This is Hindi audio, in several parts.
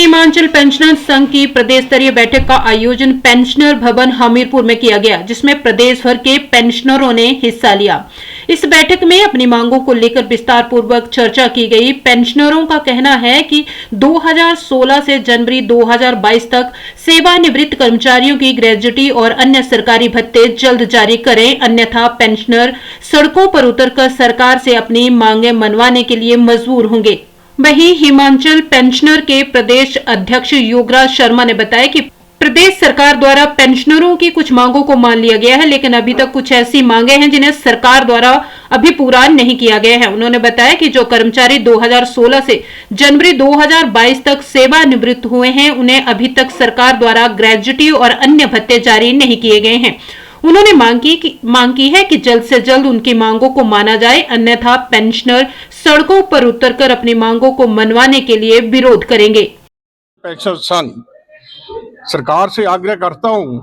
हिमाचल पेंशनर संघ की प्रदेश स्तरीय बैठक का आयोजन पेंशनर भवन हमीरपुर में किया गया, जिसमें प्रदेश भर के पेंशनरों ने हिस्सा लिया। इस बैठक में अपनी मांगों को लेकर विस्तार पूर्वक चर्चा की गई। पेंशनरों का कहना है कि 2016 से जनवरी 2022 तक सेवानिवृत्त कर्मचारियों की ग्रेजुटी और अन्य सरकारी भत्ते जल्द जारी करें, अन्यथा पेंशनर सड़कों पर उतरकर सरकार से अपनी मांगें मनवाने के लिए मजबूर होंगे। वहीं हिमाचल पेंशनर के प्रदेश अध्यक्ष योगराज शर्मा ने बताया कि प्रदेश सरकार द्वारा पेंशनरों की कुछ मांगों को मान लिया गया है, लेकिन अभी तक कुछ ऐसी मांगे हैं जिन्हें सरकार द्वारा अभी पूरा नहीं किया गया है। उन्होंने बताया कि जो कर्मचारी 2016 से जनवरी 2022 तक सेवानिवृत्त हुए हैं, उन्हें अभी तक सरकार द्वारा ग्रेजुटी और अन्य भत्ते जारी नहीं किए गए हैं। उन्होंने मांग की है कि जल्द से जल्द उनकी मांगों को माना जाए, अन्यथा पेंशनर सड़कों पर उतरकर अपनी मांगों को मनवाने के लिए विरोध करेंगे। पेंशनर संघ सरकार से आग्रह करता हूं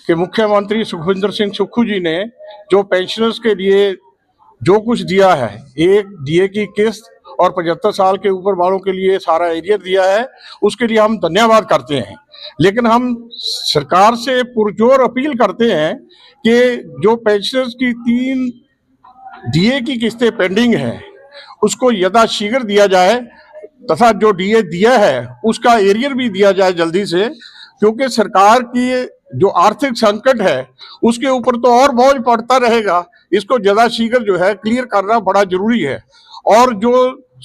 कि मुख्यमंत्री सुखविंदर सिंह सुक्खू जी ने जो पेंशनर्स के लिए जो कुछ दिया है, एक डीए की किस्त और 75 साल के ऊपर वालों के लिए सारा एरियर दिया है, उसके लिए हम धन्यवाद करते हैं। लेकिन हम सरकार से पुरजोर अपील करते हैं कि जो पेंशनर्स की 3 डीए की किस्तें पेंडिंग हैं, उसको यथाशीघ्र दिया जाए तथा जो डीए दिया है उसका एरियर भी दिया जाए जल्दी से, क्योंकि सरकार की जो आर्थिक संकट है उसके ऊपर तो और बोझ पड़ता रहेगा। इसको यथाशीघ्र जो है क्लियर करना बड़ा जरूरी है। और जो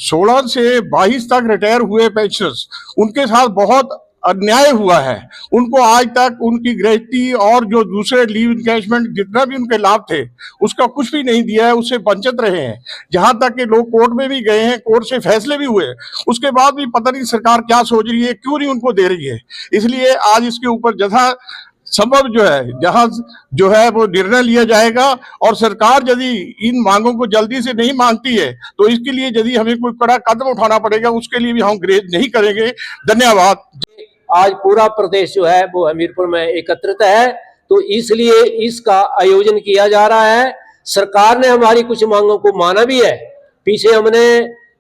16 से 22 तक रिटायर हुए पेंशनर्स, उनके साथ बहुत अन्याय हुआ है। उनको आज तक उनकी ग्रेजुटी और जो दूसरे लीव इनकैशमेंट जितना भी उनके लाभ थे उसका कुछ भी नहीं दिया है, उससे वंचित रहे हैं। जहां तक कि लोग कोर्ट में भी गए हैं, कोर्ट से फैसले भी हुए, उसके बाद भी पता नहीं सरकार क्या सोच रही है, क्यों नहीं उनको दे रही है। इसलिए आज इसके ऊपर जैसा संभव जो है, जहां जो है वो निर्णय लिया जाएगा। और सरकार यदि इन मांगों को जल्दी से नहीं मानती है तो इसके लिए यदि हमें कोई कड़ा कदम उठाना पड़ेगा, उसके लिए भी हम ग्रेज नहीं करेंगे। धन्यवाद। आज पूरा प्रदेश जो है वो हमीरपुर में एकत्रित है, तो इसलिए इसका आयोजन किया जा रहा है। सरकार ने हमारी कुछ मांगों को माना भी है। पीछे हमने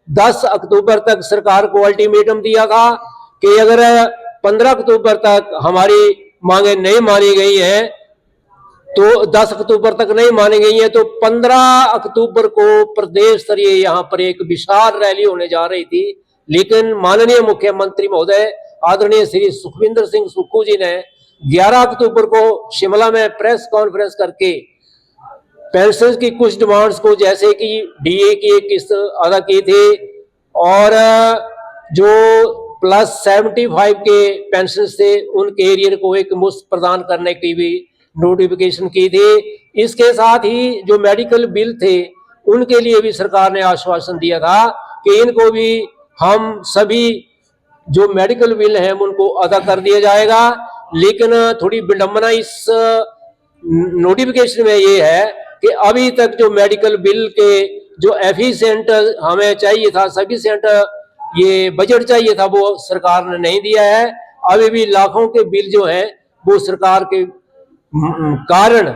10 अक्टूबर तक सरकार को अल्टीमेटम दिया था कि अगर 15 अक्टूबर तक हमारी मांगे नहीं मानी गई हैं, तो 10 अक्टूबर तक नहीं मानी गई है तो 15 अक्टूबर को प्रदेश स्तरीय यहाँ पर एक विशाल रैली होने जा रही थी। लेकिन माननीय मुख्यमंत्री महोदय आदरणीय श्री सुखविंदर सिंह सुक्खू जी ने 11 अक्टूबर को शिमला में प्रेस कॉन्फ्रेंस करके पेंशन की कुछ डिमांड्स को, जैसे कि डीए की एक किस्त अदा की थी और जो प्लस 75 के पेंशन थे उनके एरियर को एक मुफ्त प्रदान करने की भी नोटिफिकेशन की थी। इसके साथ ही जो मेडिकल बिल थे उनके लिए भी सरकार ने आश्वासन दिया था कि इनको भी हम सभी जो मेडिकल बिल हैं उनको अदा कर दिया जाएगा। लेकिन थोड़ी विडंबना इस नोटिफिकेशन में ये है कि अभी तक जो मेडिकल बिल के जो एफिशिएंट हमें चाहिए था, सफिशिएंट ये बजट चाहिए था, वो सरकार ने नहीं दिया है। अभी भी लाखों के बिल जो हैं वो सरकार के कारण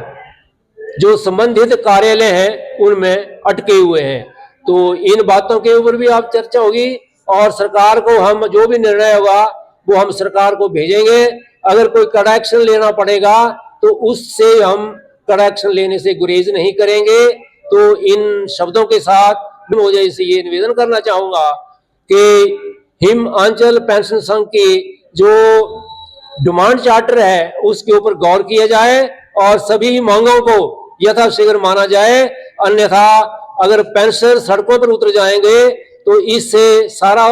जो संबंधित कार्यालय हैं उनमें अटके हुए हैं। तो इन बातों के ऊपर भी आप चर्चा होगी और सरकार को हम जो भी निर्णय होगा वो हम सरकार को भेजेंगे। अगर कोई कड़ा एक्शन लेना पड़ेगा तो उससे हम कड़ा एक्शन लेने से गुरेज नहीं करेंगे। तो इन शब्दों के साथ मुझे से ये निवेदन करना चाहूंगा कि हिमाचल पेंशन संघ की जो डिमांड चार्टर है उसके ऊपर गौर किया जाए और सभी मांगों को यथाशीघ्र माना जाए, अन्यथा अगर पेंशनर सड़कों पर उतर जाएंगे तो इससे सारा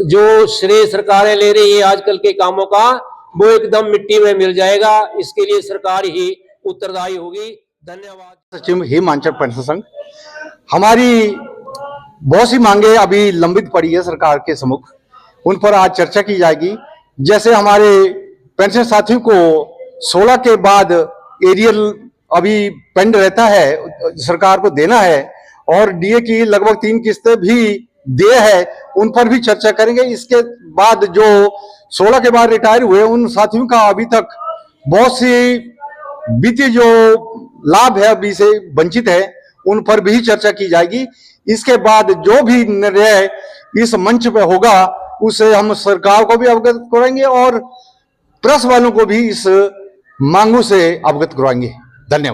जो श्रेय सरकारें ले रही है आजकल के कामों का, वो एकदम मिट्टी में मिल जाएगा। इसके लिए सरकार ही उत्तरदायी होगी। धन्यवाद। सचिव हिमाचल पेंशन संघ, हमारी बहुत सी मांगे अभी लंबित पड़ी है सरकार के सम्मुख, उन पर आज चर्चा की जाएगी। जैसे हमारे पेंशन साथियों को 16 के बाद एरियल अभी पेंड रहता है, सरकार को देना है, और डीए की लगभग 3 किस्तें भी दे है, उन पर भी चर्चा करेंगे। इसके बाद जो 16 के बाद रिटायर हुए उन साथियों का अभी तक बहुत सी वित्तीय जो लाभ है अभी से वंचित है, उन पर भी चर्चा की जाएगी। इसके बाद जो भी निर्णय इस मंच पे होगा उससे हम सरकार को भी अवगत कराएंगे और प्रेस वालों को भी इस मांगों से अवगत करवाएंगे। धन्यवाद।